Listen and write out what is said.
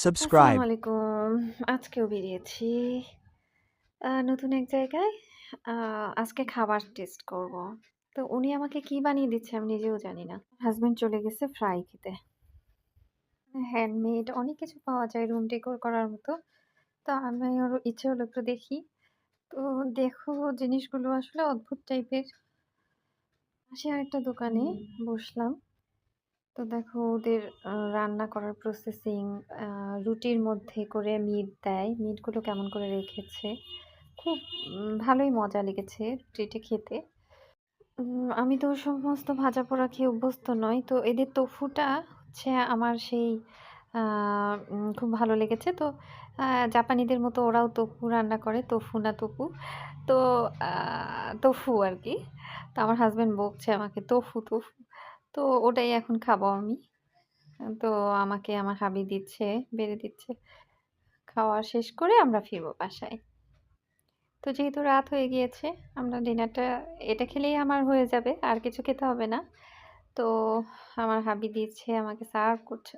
আসসালামু Subscribe. আলাইকুম। আজকেও বেরিয়েছি নতুন এক জায়গায়। আ আজকে খাবার টেস্ট করব। তো উনি আমাকে কি বানিয়ে দিচ্ছে আমি নিজেও জানি না। হাসব্যান্ড চলে গেছে ফ্রাই খেতে। হ্যান্ডমেড অনেক কিছু পাওয়া যায় রুম ডেকোর করার মতো। তো আমারও ইচ্ছে হলো একটু দেখি। তো দেখো জিনিসগুলো আসলে অদ্ভুত টাইপের। পাশে আরেকটা দোকানে বসলাম। তো দেখো ওদের রান্না করার প্রসেসিং, আ রুটির মধ্যে করে মিট দেয়। মিটগুলো কেমন করে রেখেছে। খুব ভালোই মজা লেগেছে রুটিটা খেতে। আমি তো সমস্ত ভাজাপোড়া খেয়ে অভ্যস্ত নই। তো এদের তোফুটা হচ্ছে আমার সেই আ খুব ভালো লেগেছে। তো আ জাপানিদের মতো ওরাও তোফু রান্না করে। তোফু না তোপু। তো আ তোফু আরকি। তো আমার হাসব্যান্ড বকছে আমাকে তোফু, তোফু। তো ওটাই এখন খাবো আমি। তো আমাকে আমার হাবি দিচ্ছে, বেড়ে দিচ্ছে। খাওয়া শেষ করে আমরা ফিরবো বাসায়। তো যেহেতু রাত হয়ে গিয়েছে, আমরা ডিনারটা এটা খেলেই আমার হয়ে যাবে। আর কিছু খেতে হবে না। তো আমার হাবি দিচ্ছে, আমাকে সার্ভ করছে।